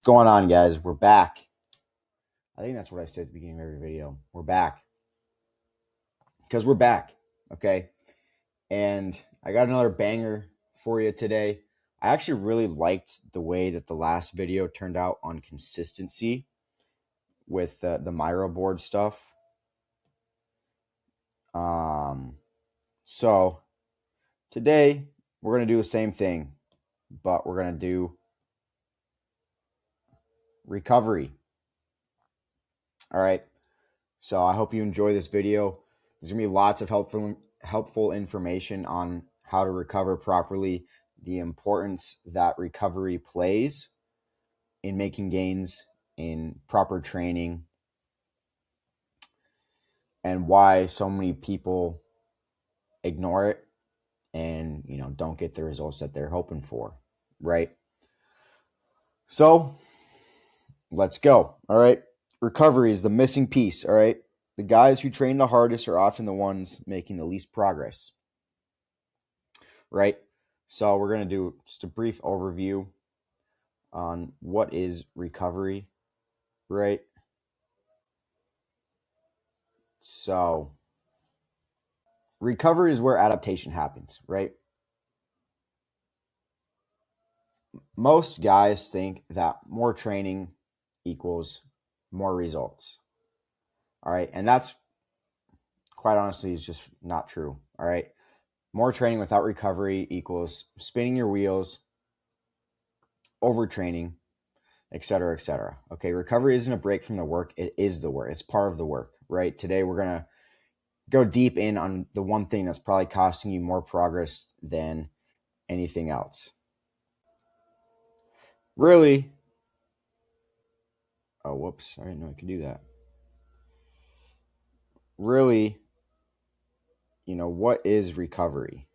What's going on, guys? We're back. I think that's what I said at the beginning of every video. We're back. Because we're back. Okay. And I got another banger for you today. I actually really liked the way that the last video turned out on consistency with the Miro board stuff. So today we're going to do the same thing, but we're going to do recovery. All right. So I hope you enjoy this video. There's going to be lots of helpful information on how to recover properly, the importance that recovery plays in making gains, in proper training, and why so many people ignore it and, don't get the results that they're hoping for, right? So let's go. All right. Recovery is the missing piece. All right. The guys who train the hardest are often the ones making the least progress, right? So we're going to do just a brief overview on what is recovery, right? So recovery is where adaptation happens, right? Most guys think that more training equals more results. All right. And that's quite honestly is just not true. All right. More training without recovery equals spinning your wheels, overtraining, et cetera, et cetera. Okay. Recovery isn't a break from the work. It is the work. It's part of the work, right? Today, we're going to go deep in on the one thing that's probably costing you more progress than anything else. Really? Oh, whoops. I didn't know I could do that. Really, what is recovery?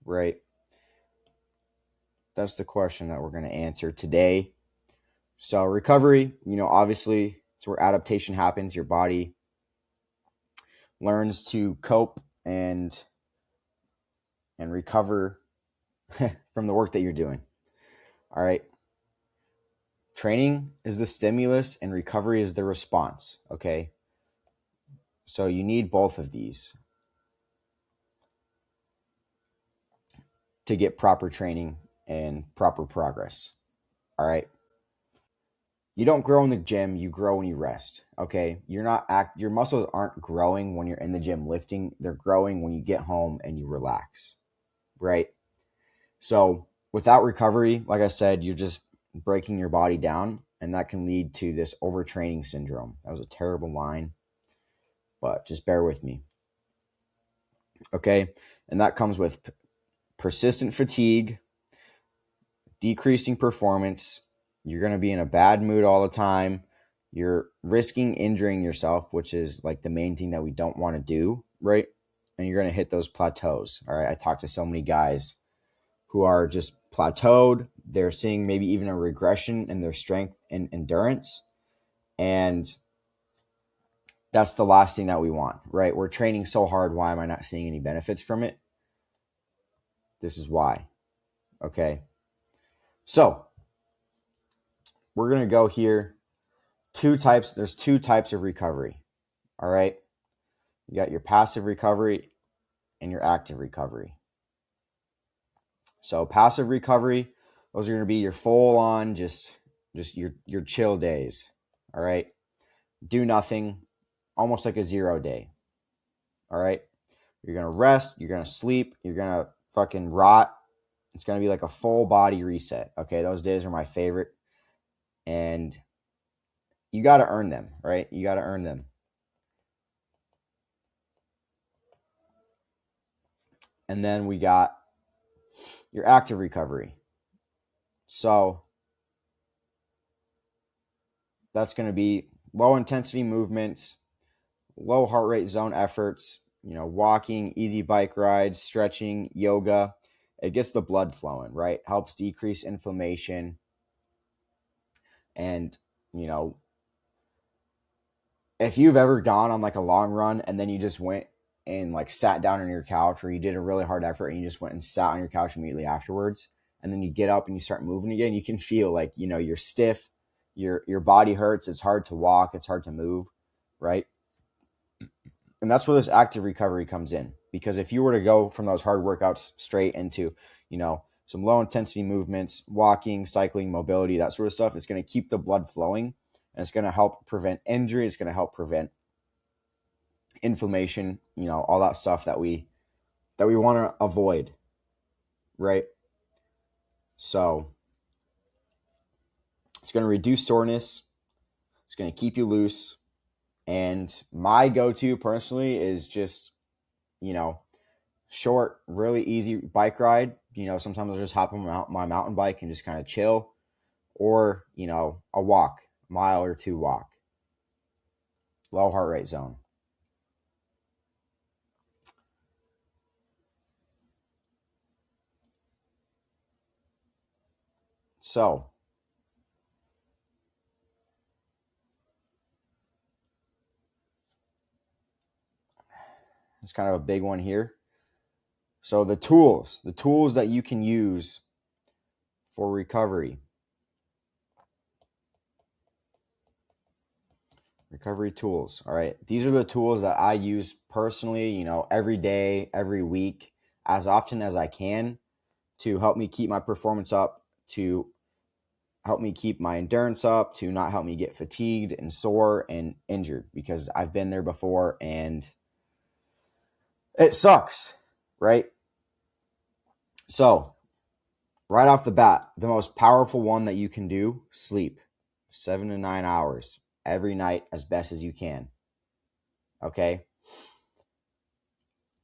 Right? That's the question that we're going to answer today. So recovery, obviously it's where adaptation happens. Your body learns to cope and recover from the work that you're doing. All right. Training is the stimulus and recovery is the response. Okay. So you need both of these to get proper training and proper progress. All right. You don't grow in the gym, you grow when you rest. Okay. Your muscles aren't growing when you're in the gym lifting. They're growing when you get home and you relax. Right. So without recovery, like I said, you're just breaking your body down, and that can lead to this overtraining syndrome. That was a terrible line, but just bear with me. Okay. And that comes with persistent fatigue, decreasing performance. You're going to be in a bad mood all the time. You're risking injuring yourself, which is like the main thing that we don't want to do, right? And you're going to hit those plateaus. All right. I talked to so many guys who are just plateaued. They're seeing maybe even a regression in their strength and endurance. And that's the last thing that we want, right? We're training so hard. Why am I not seeing any benefits from it? This is why. Okay. So we're going to go here. There's two types of recovery. All right. You got your passive recovery and your active recovery. So passive recovery, those are going to be your full on, just your chill days. All right. Do nothing, almost like a 0 day. All right. You're going to rest. You're going to sleep. You're going to fucking rot. It's going to be like a full body reset. Okay. Those days are my favorite. And you got to earn them, right? You got to earn them. And then we got your active recovery. So that's going to be low intensity movements, low heart rate zone efforts, walking, easy bike rides, stretching, yoga. It gets the blood flowing, right? Helps decrease inflammation. And, if you've ever gone on like a long run and then you just went and like sat down on your couch, or you did a really hard effort and you just went and sat on your couch immediately afterwards, and then you get up and you start moving again, you can feel like, you're stiff, your body hurts, it's hard to walk, it's hard to move, right? And that's where this active recovery comes in. Because if you were to go from those hard workouts straight into, some low intensity movements, walking, cycling, mobility, that sort of stuff, it's going to keep the blood flowing, and it's going to help prevent injury. It's going to help prevent inflammation, all that stuff that we want to avoid, right? So it's going to reduce soreness. It's going to keep you loose. And my go-to personally is just, short, really easy bike ride. Sometimes I'll just hop on my mountain bike and just kind of chill, or, a walk, mile or two walk, low heart rate zone. So it's kind of a big one here. So the tools that you can use for recovery. Recovery tools. All right. These are the tools that I use personally, every day, every week, as often as I can, to help me keep my performance up, to help me keep my endurance up, to not help me get fatigued and sore and injured, because I've been there before and it sucks, right? So, right off the bat, the most powerful one that you can do, sleep 7 to 9 hours every night as best as you can. Okay?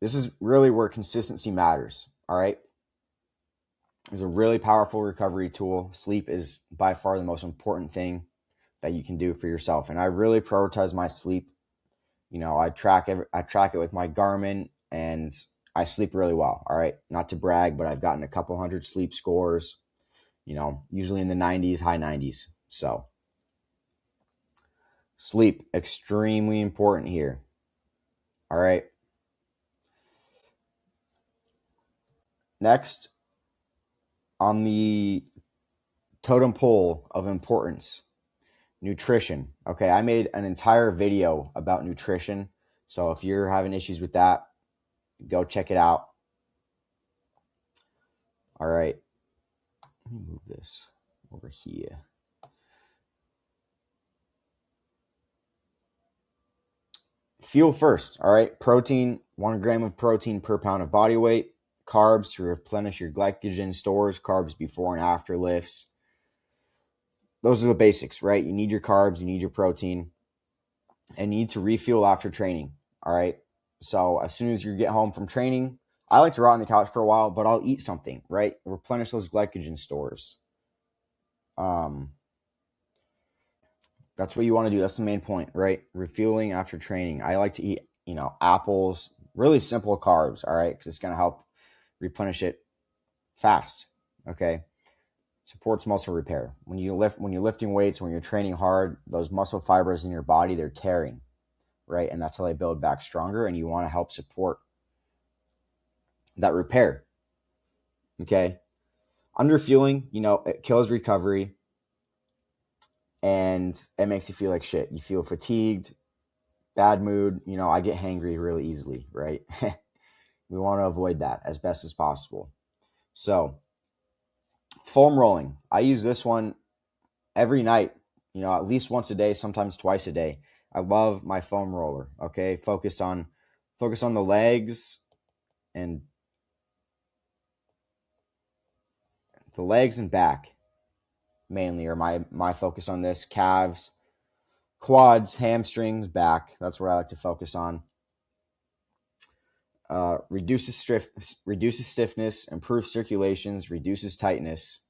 This is really where consistency matters. All right? It's a really powerful recovery tool. Sleep is by far the most important thing that you can do for yourself. And I really prioritize my sleep. I track it with my Garmin, and I sleep really well. All right? Not to brag, but I've gotten a couple hundred sleep scores, usually in the 90s, high 90s. So sleep, extremely important here. All right. Next, on the totem pole of importance, nutrition. Okay, I made an entire video about nutrition. So if you're having issues with that, go check it out. All right. Let me move this over here. Fuel first. All right. Protein, 1 gram of protein per pound of body weight. Carbs to replenish your glycogen stores, carbs before and after lifts. Those are the basics, right? You need your carbs, you need your protein, and you need to refuel after training. All right. So as soon as you get home from training, I like to rot on the couch for a while, but I'll eat something, right? Replenish those glycogen stores. That's what you want to do. That's the main point, right? Refueling after training. I like to eat, apples, really simple carbs, all right? Because it's going to help replenish it fast, okay? Supports muscle repair. When you're lifting weights, when you're training hard, those muscle fibers in your body, they're tearing, right? And that's how they build back stronger, and you want to help support that repair, okay? Underfueling, it kills recovery, and it makes you feel like shit. You feel fatigued, bad mood. I get hangry really easily, right? We want to avoid that as best as possible. So, foam rolling. I use this one every night, at least once a day, sometimes twice a day. I love my foam roller, okay? Focus on the legs and back mainly are my focus on this. Calves, quads, hamstrings, back. That's where I like to focus on. Reduces stiffness, improves circulations, reduces tightness.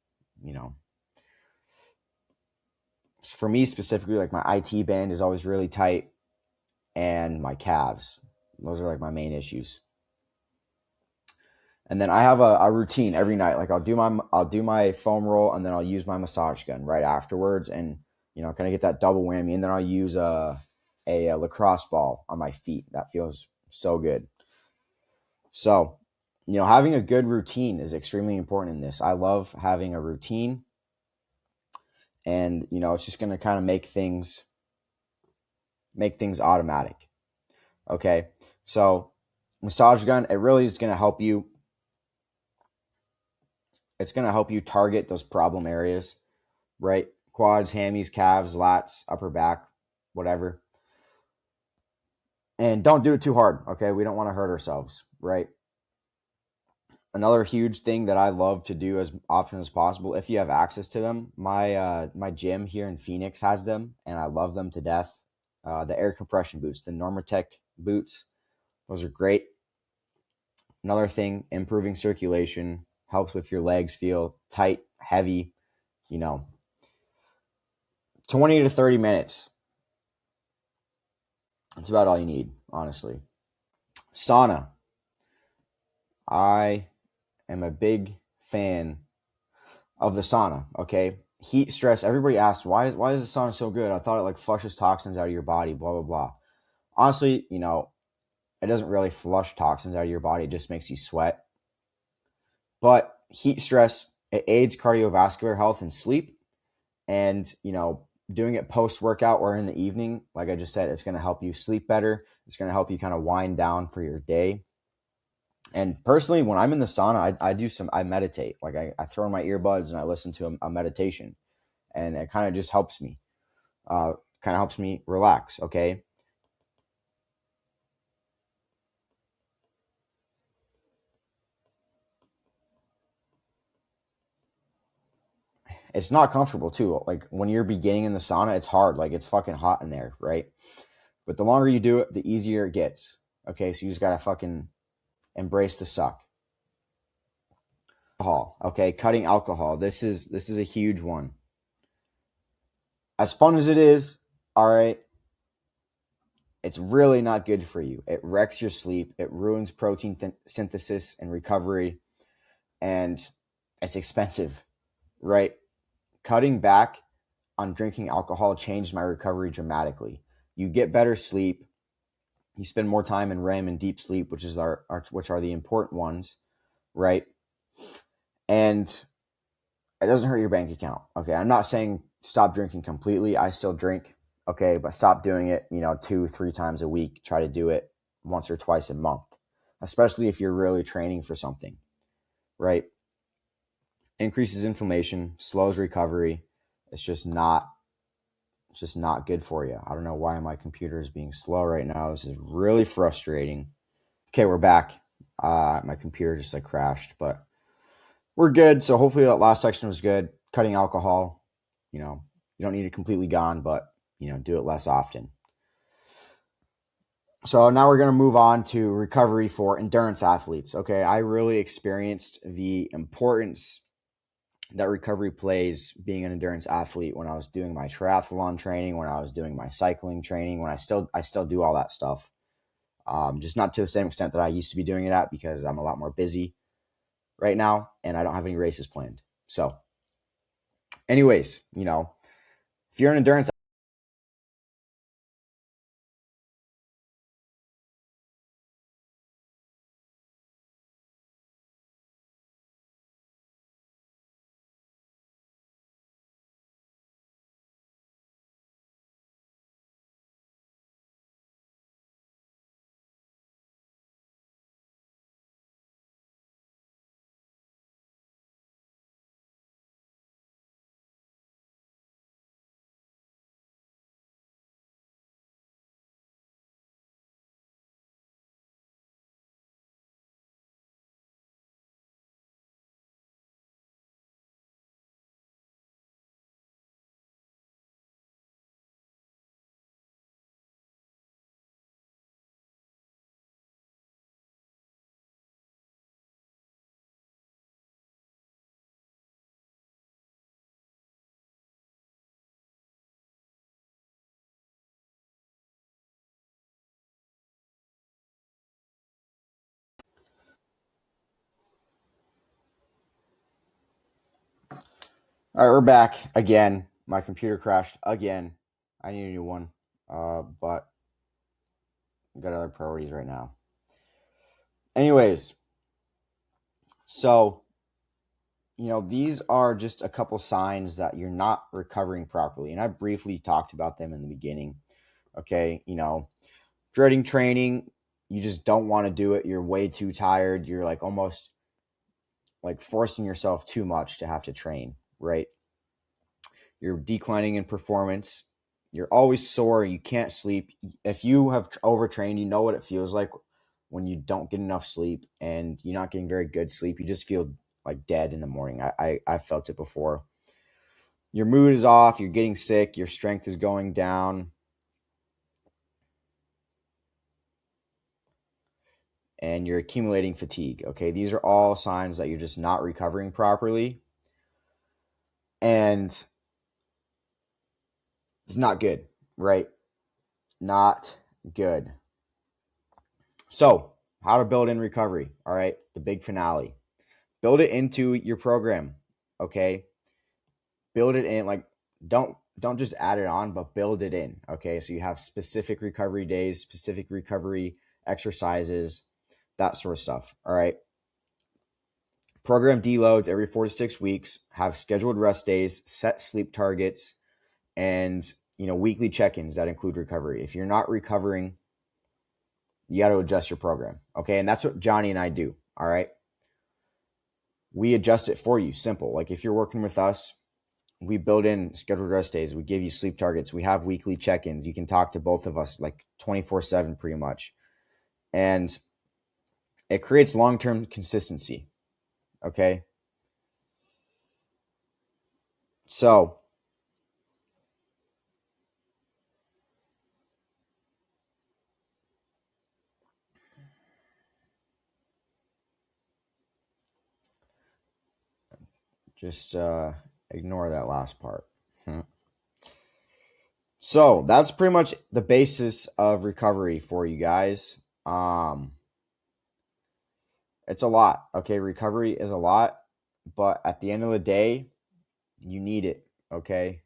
For me specifically, like my IT band is always really tight, and my calves. Those are like my main issues. And then I have a routine every night. Like I'll do my foam roll, and then I'll use my massage gun right afterwards, and kind of get that double whammy. And then I'll use a lacrosse ball on my feet. That feels so good. So having a good routine is extremely important in this. I love having a routine, and it's just going to kind of make things automatic. Okay, so massage gun, it really is going to help you. It's going to help you target those problem areas, right? Quads, hammies, calves, lats, upper back, whatever. And don't do it too hard. Okay, we don't want to hurt ourselves, right? Another huge thing that I love to do as often as possible, if you have access to them, my gym here in Phoenix has them, and I love them to death. The air compression boots, the Normatec boots, those are great. Another thing, improving circulation, helps with your legs feel tight, heavy. You know, 20 to 30 minutes. That's about all you need, honestly. Sauna. I am a big fan of the sauna. Okay, heat stress. Everybody asks why is the sauna so good? I thought it like flushes toxins out of your body. Blah blah blah. Honestly, it doesn't really flush toxins out of your body. It just makes you sweat. But heat stress, it aids cardiovascular health and sleep. And doing it post workout or in the evening, like I just said, it's going to help you sleep better. It's going to help you kind of wind down for your day. And personally, when I'm in the sauna, I meditate. Like I throw in my earbuds and I listen to a meditation, and it kind of just helps me, relax. Okay. It's not comfortable too. Like when you're beginning in the sauna, it's hard. Like it's fucking hot in there, right? But the longer you do it, the easier it gets. Okay. So you just got to fucking embrace the suck. Alcohol. Okay. Cutting alcohol. This is a huge one. As fun as it is, all right, it's really not good for you. It wrecks your sleep. It ruins protein synthesis and recovery, and it's expensive, right? Cutting back on drinking alcohol changed my recovery dramatically. You get better sleep. You spend more time in REM and deep sleep, which are the important ones, right? And it doesn't hurt your bank account. Okay, I'm not saying stop drinking completely. I still drink. Okay, but stop doing it. 2, 3 times a week. Try to do it once or twice a month, especially if you're really training for something, right? Increases inflammation, slows recovery. It's just not good for you. I don't know why my computer is being slow right now. This is really frustrating. Okay, we're back. My computer just like crashed, but we're good. So hopefully that last section was good. Cutting alcohol, you don't need it completely gone, but do it less often. So now we're going to move on to recovery for endurance athletes. Okay, I really experienced the importance that recovery plays being an endurance athlete when I was doing my triathlon training, when I was doing my cycling training, when I still do all that stuff. Just not to the same extent that I used to be doing it at, because I'm a lot more busy right now and I don't have any races planned. So anyways, if you're an endurance. All right, we're back again. My computer crashed again. I need a new one, but I've got other priorities right now. Anyways, So, these are just a couple signs that you're not recovering properly. And I briefly talked about them in the beginning. Okay. Dreading training, you just don't want to do it. You're way too tired. You're like almost like forcing yourself too much to have to train, right? You're declining in performance. You're always sore. You can't sleep. If you have overtrained, you know what it feels like when you don't get enough sleep and you're not getting very good sleep. You just feel like dead in the morning. I've felt it before. Your mood is off. You're getting sick. Your strength is going down. And you're accumulating fatigue. Okay. These are all signs that you're just not recovering properly. And it's not good, right? Not good. So, how to build in recovery. All right. The big finale. Build it into your program. Okay. Build it in. Like, don't just add it on, but build it in. Okay. So you have specific recovery days, specific recovery exercises, that sort of stuff. All right. Program deloads every 4 to 6 weeks, have scheduled rest days, set sleep targets, and weekly check-ins that include recovery. If you're not recovering, you got to adjust your program. Okay. And that's what Johnny and I do. All right. We adjust it for you. Simple. Like if you're working with us, we build in scheduled rest days. We give you sleep targets. We have weekly check-ins. You can talk to both of us like 24/7 pretty much. And it creates long-term consistency. Okay. So just ignore that last part. So that's pretty much the basis of recovery for you guys. It's a lot. Okay. Recovery is a lot, but at the end of the day, you need it. Okay.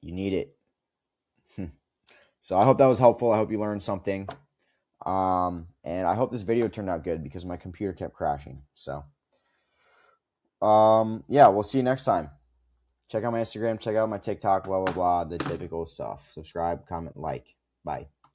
You need it. So I hope that was helpful. I hope you learned something. And I hope this video turned out good because my computer kept crashing. So, yeah, we'll see you next time. Check out my Instagram, check out my TikTok, blah, blah, blah, the typical stuff. Subscribe, comment, like. Bye.